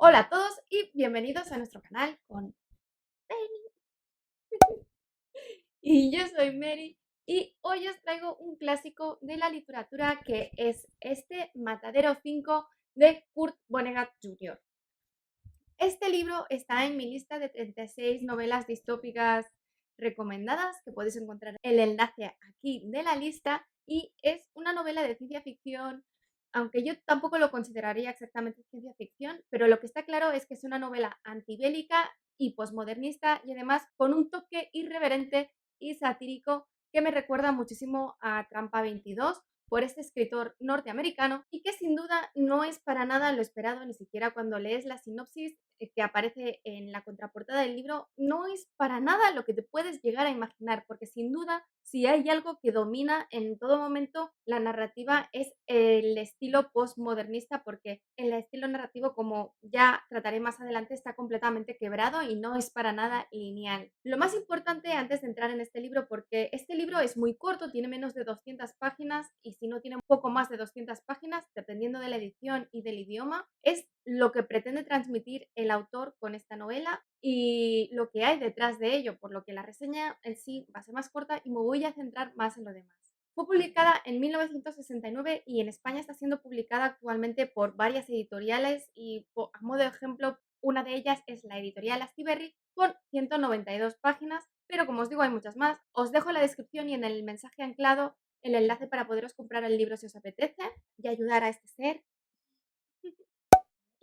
Hola a todos y bienvenidos a nuestro canal con Penny. Y yo soy Mary y hoy os traigo un clásico de la literatura que es este Matadero 5 de Kurt Vonnegut Jr. Este libro está en mi lista de 36 novelas distópicas recomendadas, que podéis encontrar el enlace aquí de la lista, y es una novela de ciencia ficción, aunque yo tampoco lo consideraría exactamente ciencia ficción, pero lo que está claro es que es una novela antibélica y posmodernista y además con un toque irreverente y satírico que me recuerda muchísimo a Trampa 22 por este escritor norteamericano y que sin duda no es para nada lo esperado, ni siquiera cuando lees la sinopsis que aparece en la contraportada del libro, no es para nada lo que te puedes llegar a imaginar, porque sin duda, si hay algo que domina en todo momento la narrativa es el estilo postmodernista, porque el estilo narrativo, como ya trataré más adelante, está completamente quebrado y no es para nada lineal. Lo más importante antes de entrar en este libro, porque este libro es muy corto, tiene menos de 200 páginas y si no tiene un poco más de 200 páginas, dependiendo de la edición y del idioma, es lo que pretende transmitir el autor con esta novela y lo que hay detrás de ello, por lo que la reseña en sí va a ser más corta y me voy a centrar más en lo demás. Fue publicada en 1969 y en España está siendo publicada actualmente por varias editoriales y, a modo de ejemplo, una de ellas es la editorial Astiberri con 192 páginas, pero como os digo hay muchas más. Os dejo en la descripción y en el mensaje anclado el enlace para poderos comprar el libro si os apetece y ayudar a este ser.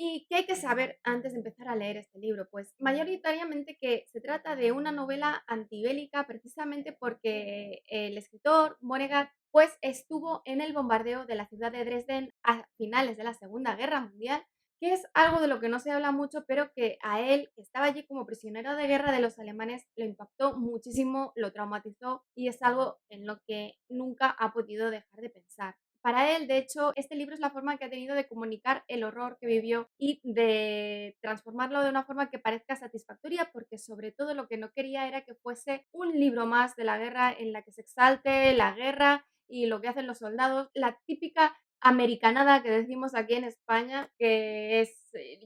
¿Y qué hay que saber antes de empezar a leer este libro? Pues mayoritariamente que se trata de una novela antibélica precisamente porque el escritor Vonnegut pues estuvo en el bombardeo de la ciudad de Dresden a finales de la Segunda Guerra Mundial, que es algo de lo que no se habla mucho, pero que a él, que estaba allí como prisionero de guerra de los alemanes, lo impactó muchísimo, lo traumatizó y es algo en lo que nunca ha podido dejar de pensar. Para él, de hecho, este libro es la forma que ha tenido de comunicar el horror que vivió y de transformarlo de una forma que parezca satisfactoria, porque sobre todo lo que no quería era que fuese un libro más de la guerra en la que se exalte la guerra y lo que hacen los soldados, la típica americanada que decimos aquí en España, que es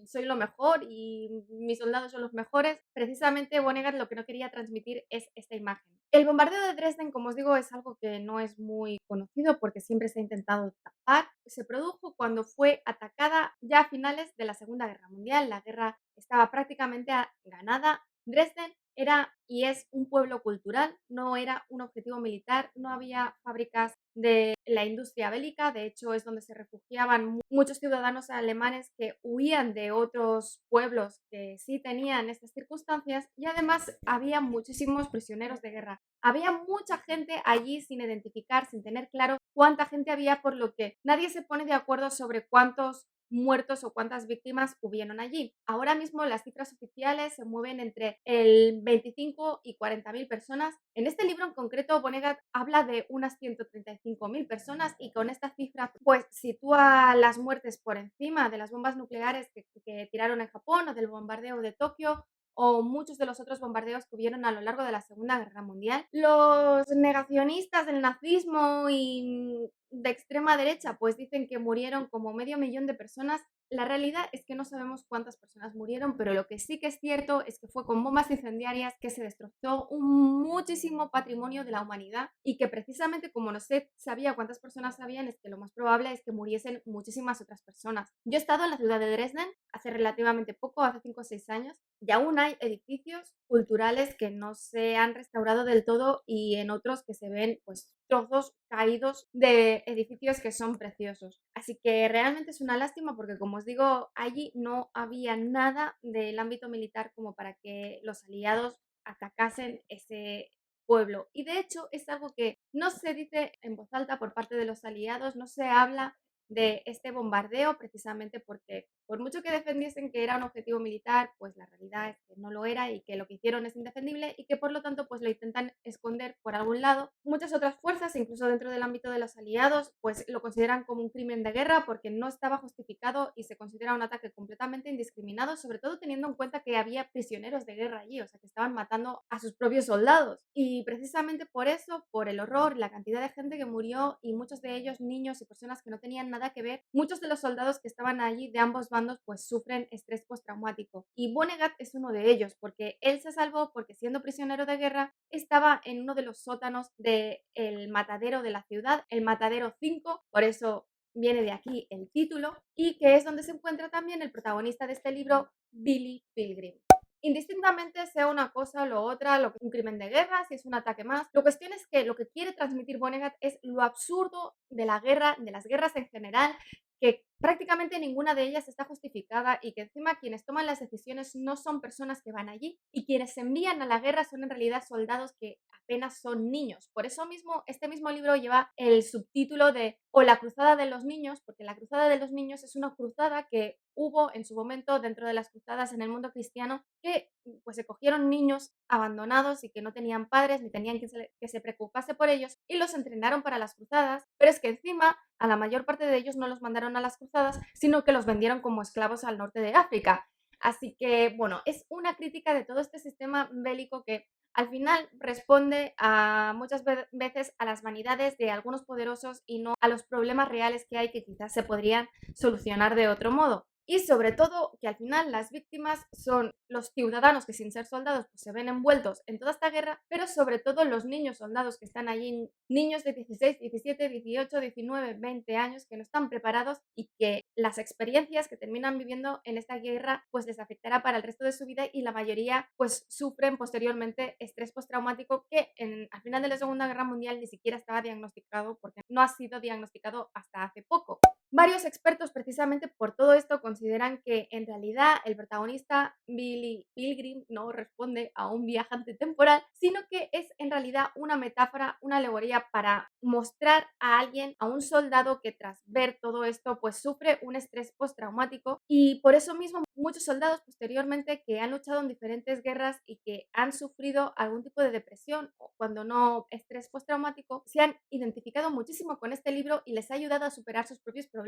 soy lo mejor y mis soldados son los mejores. Precisamente Vonnegut lo que no quería transmitir es esta imagen. El bombardeo de Dresden, como os digo, es algo que no es muy conocido porque siempre se ha intentado tapar. Se produjo cuando fue atacada ya a finales de la Segunda Guerra Mundial. La guerra estaba prácticamente ganada. Dresden era y es un pueblo cultural, no era un objetivo militar, no había fábricas de la industria bélica, de hecho es donde se refugiaban muchos ciudadanos alemanes que huían de otros pueblos que sí tenían estas circunstancias y además había muchísimos prisioneros de guerra. Había mucha gente allí sin identificar, sin tener claro cuánta gente había, por lo que nadie se pone de acuerdo sobre cuántos muertos o cuántas víctimas hubieron allí. Ahora mismo las cifras oficiales se mueven entre el 25 y 40.000 personas. En este libro en concreto, Vonnegut habla de unas 135.000 personas y con esta cifra pues sitúa las muertes por encima de las bombas nucleares que tiraron en Japón o del bombardeo de Tokio o muchos de los otros bombardeos que hubieron a lo largo de la Segunda Guerra Mundial. Los negacionistas del nazismo y de extrema derecha pues dicen que murieron como medio millón de personas. La realidad es que no sabemos cuántas personas murieron, pero lo que sí que es cierto es que fue con bombas incendiarias que se destrozó muchísimo patrimonio de la humanidad y que precisamente como no se sabía cuántas personas habían, es que lo más probable es que muriesen muchísimas otras personas. Yo he estado en la ciudad de Dresden hace relativamente poco, hace 5 o 6 años, y aún hay edificios culturales que no se han restaurado del todo y en otros que se ven pues trozos caídos de edificios que son preciosos. Así que realmente es una lástima porque, como os digo, allí no había nada del ámbito militar como para que los aliados atacasen ese pueblo. Y de hecho es algo que no se dice en voz alta por parte de los aliados, no se habla de este bombardeo precisamente porque por mucho que defendiesen que era un objetivo militar, pues la realidad es que no lo era y que lo que hicieron es indefendible y que por lo tanto pues lo intentan esconder por algún lado. Muchas otras fuerzas, incluso dentro del ámbito de los aliados, pues lo consideran como un crimen de guerra porque no estaba justificado y se considera un ataque completamente indiscriminado, sobre todo teniendo en cuenta que había prisioneros de guerra allí, o sea que estaban matando a sus propios soldados. Y precisamente por eso, por el horror, la cantidad de gente que murió y muchos de ellos niños y personas que no tenían nada que ver, muchos de los soldados que estaban allí de ambos bandos pues sufren estrés postraumático. Y Vonnegut es uno de ellos porque él se salvó porque siendo prisionero de guerra estaba en uno de los sótanos del matadero de la ciudad, el Matadero 5, por eso viene de aquí el título, y que es donde se encuentra también el protagonista de este libro, Billy Pilgrim. Indistintamente sea una cosa o lo otra, un crimen de guerra, si es un ataque más, la cuestión es que lo que quiere transmitir Vonnegut es lo absurdo de la guerra, de las guerras en general, que prácticamente ninguna de ellas está justificada y que encima quienes toman las decisiones no son personas que van allí y quienes se envían a la guerra son en realidad soldados que apenas son niños. Por eso mismo, este mismo libro lleva el subtítulo de O la cruzada de los niños, porque la cruzada de los niños es una cruzada que hubo en su momento dentro de las cruzadas en el mundo cristiano que pues se cogieron niños abandonados y que no tenían padres ni tenían que se preocupase por ellos y los entrenaron para las cruzadas, pero es que encima a la mayor parte de ellos no los mandaron a las cruzadas, sino que los vendieron como esclavos al norte de África. Así que, bueno, es una crítica de todo este sistema bélico que al final responde a muchas veces a las vanidades de algunos poderosos y no a los problemas reales que hay que quizás se podrían solucionar de otro modo. Y sobre todo que al final las víctimas son los ciudadanos que sin ser soldados pues se ven envueltos en toda esta guerra, pero sobre todo los niños soldados que están allí, niños de 16, 17, 18, 19, 20 años que no están preparados y que las experiencias que terminan viviendo en esta guerra pues les afectará para el resto de su vida y la mayoría pues sufren posteriormente estrés postraumático que al final de la Segunda Guerra Mundial ni siquiera estaba diagnosticado porque no ha sido diagnosticado hasta hace poco. Varios expertos precisamente por todo esto consideran que en realidad el protagonista Billy Pilgrim no responde a un viajante temporal, sino que es en realidad una metáfora, una alegoría para mostrar a alguien, a un soldado que tras ver todo esto pues sufre un estrés postraumático y por eso mismo muchos soldados posteriormente que han luchado en diferentes guerras y que han sufrido algún tipo de depresión o cuando no estrés postraumático se han identificado muchísimo con este libro y les ha ayudado a superar sus propios problemas.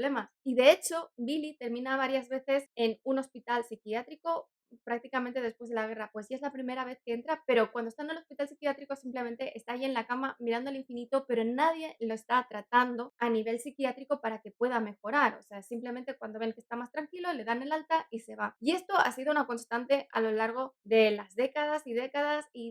Y de hecho, Billy termina varias veces en un hospital psiquiátrico prácticamente después de la guerra, pues sí es la primera vez que entra, pero cuando está en el hospital psiquiátrico simplemente está ahí en la cama mirando al infinito, pero nadie lo está tratando a nivel psiquiátrico para que pueda mejorar, o sea, simplemente cuando ven que está más tranquilo le dan el alta y se va. Y esto ha sido una constante a lo largo de las décadas y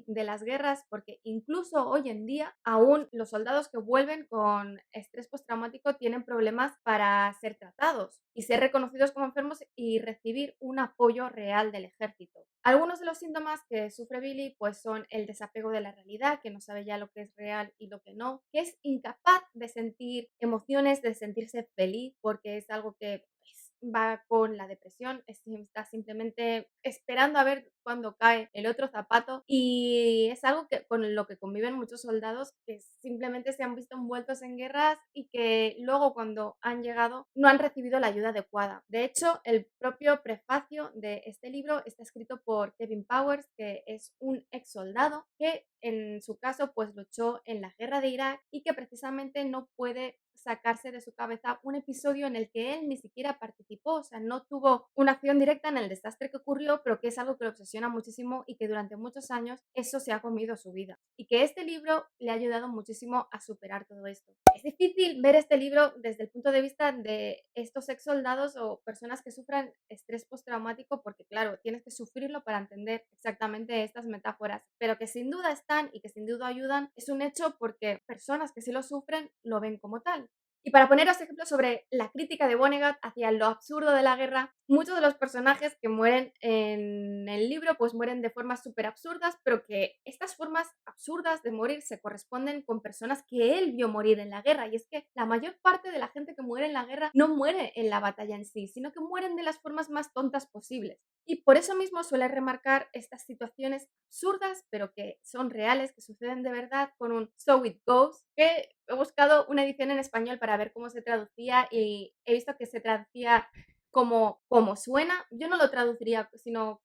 de las guerras, porque incluso hoy en día aún los soldados que vuelven con estrés postraumático tienen problemas para ser tratados y ser reconocidos como enfermos y recibir un apoyo real del ejército. Algunos de los síntomas que sufre Billy pues son el desapego de la realidad, que no sabe ya lo que es real y lo que no, que es incapaz de sentir emociones, de sentirse feliz, porque es algo que pues, va con la depresión, está simplemente esperando a ver cuándo cae el otro zapato y es algo que con lo que conviven muchos soldados que simplemente se han visto envueltos en guerras y que luego cuando han llegado no han recibido la ayuda adecuada. De hecho, el propio prefacio de este libro está escrito por Kevin Powers, que es un ex soldado que en su caso pues luchó en la guerra de Irak y que precisamente no puede sacarse de su cabeza un episodio en el que él ni siquiera participó, o sea, no tuvo una acción directa en el desastre que ocurrió, pero que es algo que lo obsesiona muchísimo y que durante muchos años eso se ha comido su vida. Y que este libro le ha ayudado muchísimo a superar todo esto. Es difícil ver este libro desde el punto de vista de estos ex soldados o personas que sufran estrés postraumático porque, claro, tienes que sufrirlo para entender exactamente estas metáforas, pero que sin duda están y que sin duda ayudan, es un hecho porque personas que sí lo sufren lo ven como tal. Y para poneros ejemplos sobre la crítica de Vonnegut hacia lo absurdo de la guerra, muchos de los personajes que mueren en el libro pues mueren de formas súper absurdas, pero que estas formas absurdas de morir se corresponden con personas que él vio morir en la guerra. Y es que la mayor parte de la gente que muere en la guerra no muere en la batalla en sí, sino que mueren de las formas más tontas posibles. Y por eso mismo suele remarcar estas situaciones absurdas, pero que son reales, que suceden de verdad, con un So It Goes, que he buscado una edición en español para ver cómo se traducía y he visto que se traducía como suena. Yo no lo traduciría, sino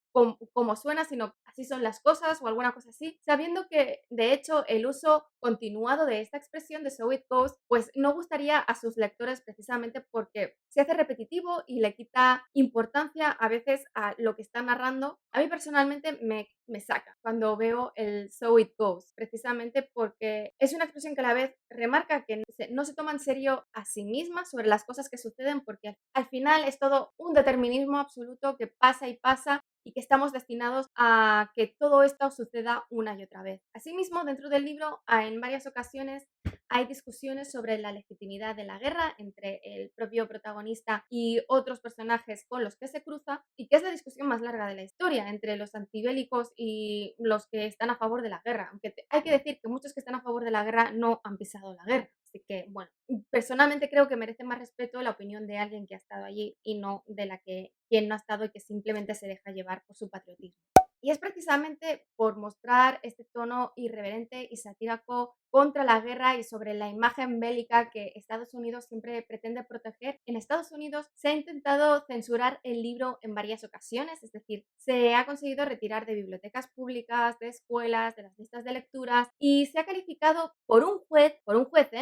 como suena, sino así son las cosas o alguna cosa así, sabiendo que de hecho el uso continuado de esta expresión de "so it goes", pues no gustaría a sus lectores precisamente porque se hace repetitivo y le quita importancia a veces a lo que está narrando. A mí personalmente me saca cuando veo el "so it goes", precisamente porque es una expresión que a la vez remarca que no se toma en serio a sí misma sobre las cosas que suceden, porque al final es todo un determinismo absoluto que pasa y pasa y que estamos destinados a que todo esto suceda una y otra vez. Asimismo, dentro del libro, en varias ocasiones hay discusiones sobre la legitimidad de la guerra entre el propio protagonista y otros personajes con los que se cruza, y que es la discusión más larga de la historia entre los antibélicos y los que están a favor de la guerra. Aunque hay que decir que muchos que están a favor de la guerra no han pisado la guerra. Así que, bueno, personalmente creo que merece más respeto la opinión de alguien que ha estado allí y no de la que quien no ha estado y que simplemente se deja llevar por su patriotismo. Y es precisamente por mostrar este tono irreverente y satírico contra la guerra y sobre la imagen bélica que Estados Unidos siempre pretende proteger. En Estados Unidos se ha intentado censurar el libro en varias ocasiones, es decir, se ha conseguido retirar de bibliotecas públicas, de escuelas, de las listas de lecturas, y se ha calificado por un juez,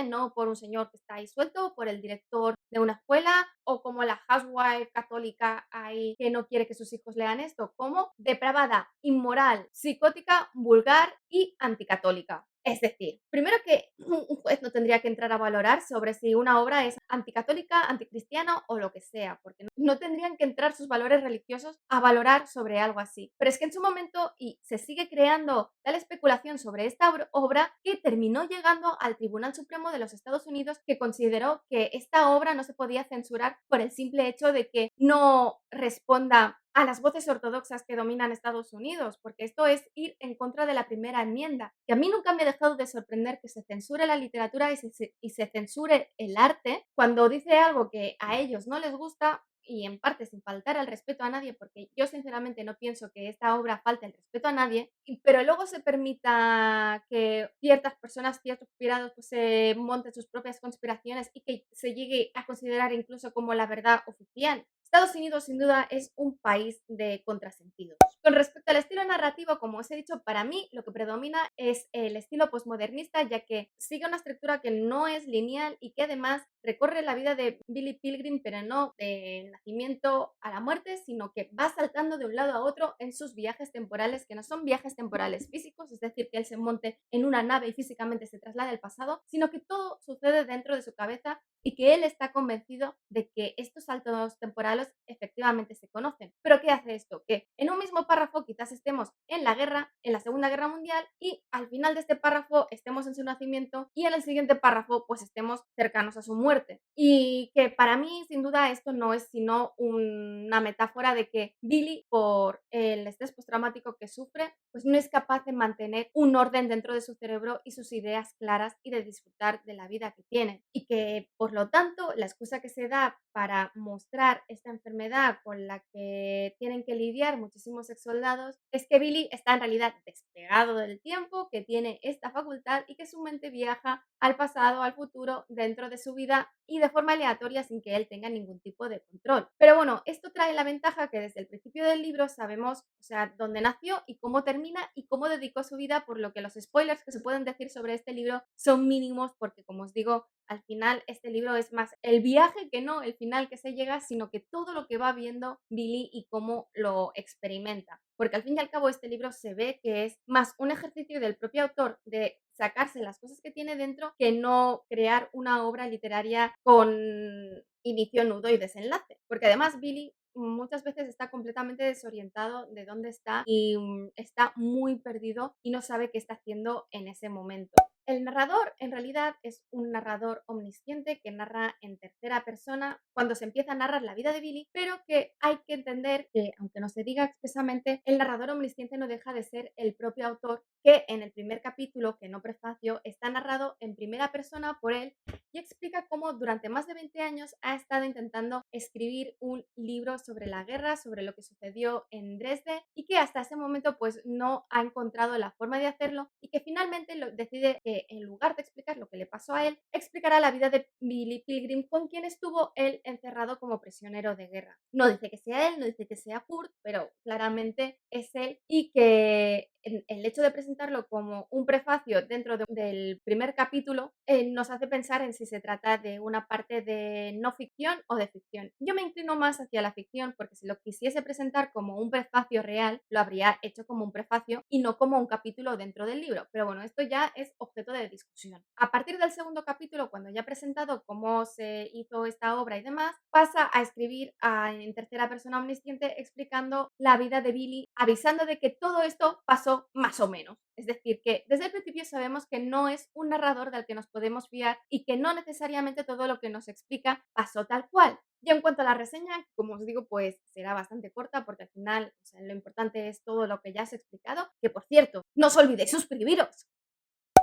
no por un señor que está ahí suelto, por el director de una escuela o como la housewife católica ahí que no quiere que sus hijos lean esto, como depravada, inmoral, psicótica, vulgar y anticatólica. Es decir, primero que un juez no tendría que entrar a valorar sobre si una obra es anticatólica, anticristiana o lo que sea, porque no tendrían que entrar sus valores religiosos a valorar sobre algo así. Pero es que en su momento, y se sigue creando tal especulación sobre esta obra, que terminó llegando al Tribunal Supremo de los Estados Unidos, que consideró que esta obra no se podía censurar por el simple hecho de que no responda a las voces ortodoxas que dominan Estados Unidos, porque esto es ir en contra de la primera enmienda. Y a mí nunca me ha dejado de sorprender que se censure la literatura y se censure el arte cuando dice algo que a ellos no les gusta, y en parte sin faltar al respeto a nadie, porque yo sinceramente no pienso que esta obra falte el respeto a nadie, pero luego se permita que ciertas personas, ciertos pirados, pues se monten sus propias conspiraciones y que se llegue a considerar incluso como la verdad oficial. Estados Unidos sin duda es un país de contrasentidos. Con respecto al estilo narrativo, como os he dicho, para mí lo que predomina es el estilo posmodernista, ya que sigue una estructura que no es lineal y que además recorre la vida de Billy Pilgrim, pero no del nacimiento a la muerte, sino que va saltando de un lado a otro en sus viajes temporales, que no son viajes temporales físicos, es decir, que él se monte en una nave y físicamente se traslade al pasado, sino que todo sucede dentro de su cabeza y que él está convencido de que estos saltos temporales efectivamente se conocen. ¿Pero qué hace esto? Que en un mismo párrafo quizás estemos en la guerra, en la Segunda Guerra Mundial, y al final de este párrafo estemos en su nacimiento y en el siguiente párrafo pues estemos cercanos a su muerte. Y que para mí sin duda esto no es sino una metáfora de que Billy, por el estrés postraumático que sufre, pues no es capaz de mantener un orden dentro de su cerebro y sus ideas claras y de disfrutar de la vida que tiene. Y que, por lo tanto, la excusa que se da para mostrar esta enfermedad con la que tienen que lidiar muchísimos ex soldados es que Billy está en realidad despegado del tiempo, que tiene esta facultad y que su mente viaja al pasado, al futuro, dentro de su vida y de forma aleatoria sin que él tenga ningún tipo de control. Pero bueno, esto trae la ventaja que desde el principio del libro sabemos, o sea, dónde nació y cómo termina y cómo dedicó su vida, por lo que los spoilers que se pueden decir sobre este libro son mínimos porque, como os digo, al final este libro es más el viaje que no el final que se llega, sino que todo lo que va viendo Billy y cómo lo experimenta. Porque al fin y al cabo este libro se ve que es más un ejercicio del propio autor de sacarse las cosas que tiene dentro que no crear una obra literaria con inicio, nudo y desenlace. Porque además Billy muchas veces está completamente desorientado de dónde está y está muy perdido y no sabe qué está haciendo en ese momento. El narrador en realidad es un narrador omnisciente que narra en tercera persona cuando se empieza a narrar la vida de Billy, pero que hay que entender que, aunque no se diga expresamente, el narrador omnisciente no deja de ser el propio autor que en el primer capítulo, que no prefacio, está narrado en primera persona por él y explica cómo durante más de 20 años ha estado intentando escribir un libro sobre la guerra, sobre lo que sucedió en Dresde y que hasta ese momento pues no ha encontrado la forma de hacerlo y que finalmente decide que en lugar de explicar lo que le pasó a él, explicará la vida de Billy Pilgrim con quien estuvo él encerrado como prisionero de guerra. No dice que sea él, no dice que sea Kurt, pero claramente es él y que el hecho de presentarlo como un prefacio dentro del primer capítulo nos hace pensar en si se trata de una parte de no ficción o de ficción. Yo me inclino más hacia la ficción porque si lo quisiese presentar como un prefacio real, lo habría hecho como un prefacio y no como un capítulo dentro del libro. Pero bueno, esto ya es objeto de discusión. A partir del segundo capítulo, cuando ya ha presentado cómo se hizo esta obra y demás, pasa a escribir en tercera persona omnisciente explicando la vida de Billy, avisando de que todo esto pasó más o menos. Es decir, que desde el principio sabemos que no es un narrador del que nos podemos fiar y que no necesariamente todo lo que nos explica pasó tal cual. Y en cuanto a la reseña, como os digo, pues será bastante corta porque al final, o sea, lo importante es todo lo que ya os he explicado. Que por cierto, no os olvidéis suscribiros.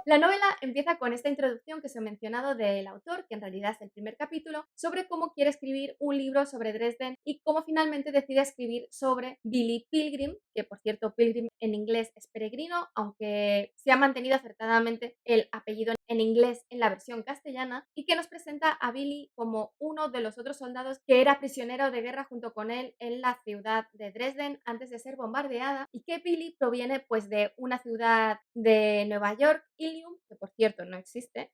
La novela empieza con esta introducción que os he mencionado del autor, que en realidad es el primer capítulo, sobre cómo quiere escribir un libro sobre Dresden y cómo finalmente decide escribir sobre Billy Pilgrim, que por cierto Pilgrim en inglés es peregrino, aunque se ha mantenido acertadamente el apellido en inglés en la versión castellana, y que nos presenta a Billy como uno de los otros soldados que era prisionero de guerra junto con él en la ciudad de Dresden antes de ser bombardeada, y que Billy proviene pues de una ciudad de Nueva York, Ilium, que por cierto no existe,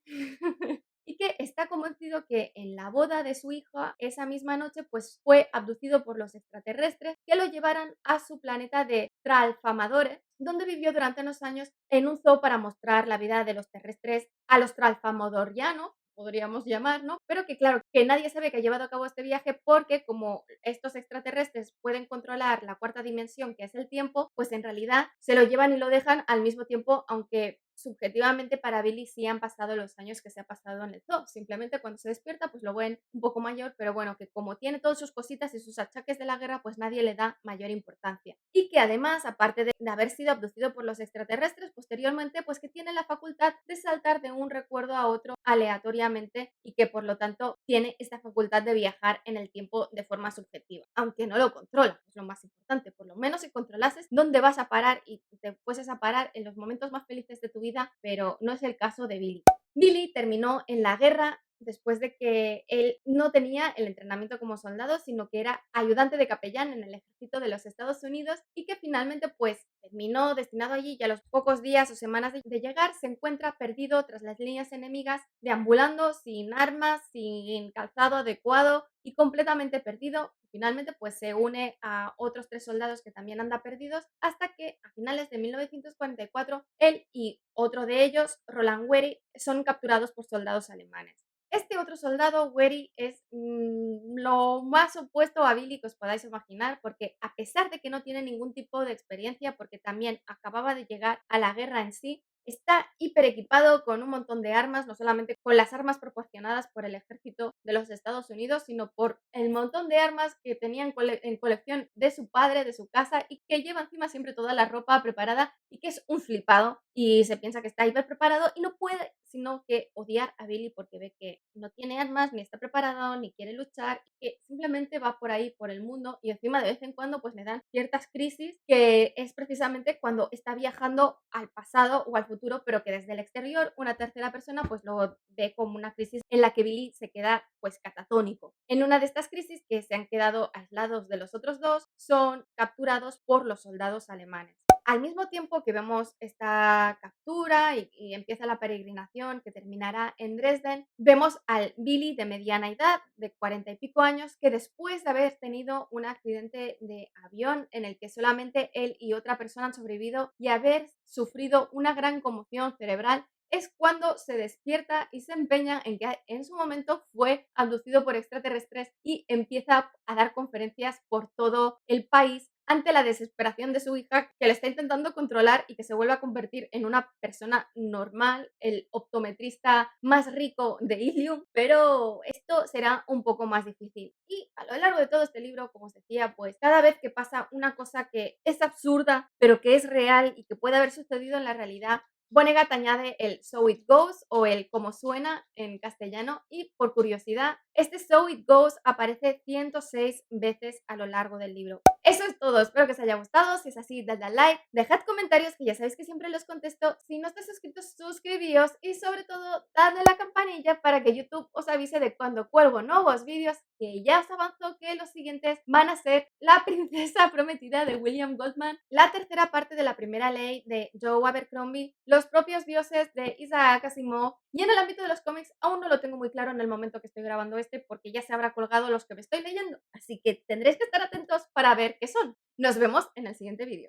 y que está convencido que en la boda de su hija esa misma noche pues fue abducido por los extraterrestres que lo llevaron a su planeta de Tralfamadore, donde vivió durante unos años en un zoo para mostrar la vida de los terrestres a los tralfamadorianos, podríamos llamar, ¿no? Pero que claro, que nadie sabe que ha llevado a cabo este viaje porque como estos extraterrestres pueden controlar la cuarta dimensión, que es el tiempo, pues en realidad se lo llevan y lo dejan al mismo tiempo, aunque subjetivamente para Billy sí han pasado los años que se ha pasado en el zoo. Simplemente cuando se despierta, pues lo ven un poco mayor, pero bueno, que como tiene todas sus cositas y sus achaques de la guerra, pues nadie le da mayor importancia. Y que además, aparte de haber sido abducido por los extraterrestres, posteriormente, pues que tiene la facultad de saltar de un recuerdo a otro aleatoriamente y que por lo tanto tiene esta facultad de viajar en el tiempo de forma subjetiva, aunque no lo controla, es lo más importante. Por lo menos si controlases dónde vas a parar y te fueses a parar en los momentos más felices de tu vida, pero no es el caso de Billy. Billy terminó en la guerra después de que él no tenía el entrenamiento como soldado, sino que era ayudante de capellán en el ejército de los Estados Unidos y que finalmente pues terminó destinado allí y a los pocos días o semanas de llegar se encuentra perdido tras las líneas enemigas, deambulando sin armas, sin calzado adecuado y completamente perdido. Finalmente pues se une a otros 3 soldados que también anda perdidos hasta que a finales de 1944 él y otro de ellos, Roland Wery, son capturados por soldados alemanes. Este otro soldado, Wery, es lo más opuesto a Billy que os podáis imaginar, porque a pesar de que no tiene ningún tipo de experiencia, porque también acababa de llegar a la guerra en sí, está hiper equipado con un montón de armas, no solamente con las armas proporcionadas por el ejército de los Estados Unidos, sino por el montón de armas que tenía en colección de su padre, de su casa, y que lleva encima siempre toda la ropa preparada y que es un flipado y se piensa que está hiper preparado y no puede sino que odiar a Billy porque ve que no tiene armas, ni está preparado, ni quiere luchar, y que simplemente va por ahí, por el mundo, y encima de vez en cuando pues le dan ciertas crisis que es precisamente cuando está viajando al pasado o al futuro, pero que desde el exterior una tercera persona pues lo ve como una crisis en la que Billy se queda pues catatónico. En una de estas crisis que se han quedado aislados de los otros dos, son capturados por los soldados alemanes. Al mismo tiempo que vemos esta captura y empieza la peregrinación que terminará en Dresden, vemos al Billy de mediana edad, de 40 y pico años, que después de haber tenido un accidente de avión en el que solamente él y otra persona han sobrevivido y haber sufrido una gran conmoción cerebral, es cuando se despierta y se empeña en que en su momento fue abducido por extraterrestres y empieza a dar conferencias por todo el país ante la desesperación de su hija que le está intentando controlar y que se vuelve a convertir en una persona normal, el optometrista más rico de Ilium, pero esto será un poco más difícil. Y a lo largo de todo este libro, como os decía, pues cada vez que pasa una cosa que es absurda, pero que es real y que puede haber sucedido en la realidad, Vonnegut añade el "so it goes" o el "como suena" en castellano y, por curiosidad, este "so it goes" aparece 106 veces a lo largo del libro. Eso es todo, espero que os haya gustado, si es así, dadle al like, dejad comentarios que ya sabéis que siempre los contesto, si no estáis suscritos, suscribíos y sobre todo, dadle a la campanilla para que YouTube os avise de cuando cuelgo nuevos vídeos, que ya os avanzo que los siguientes van a ser La princesa prometida de William Goldman, la tercera parte de La primera ley de Joe Abercrombie, Los propios dioses de Isaac Asimov, y en el ámbito de los cómics aún no lo tengo muy claro en el momento que estoy grabando este porque ya se habrá colgado los que me estoy leyendo, así que tendréis que estar atentos para ver qué son. Nos vemos en el siguiente vídeo.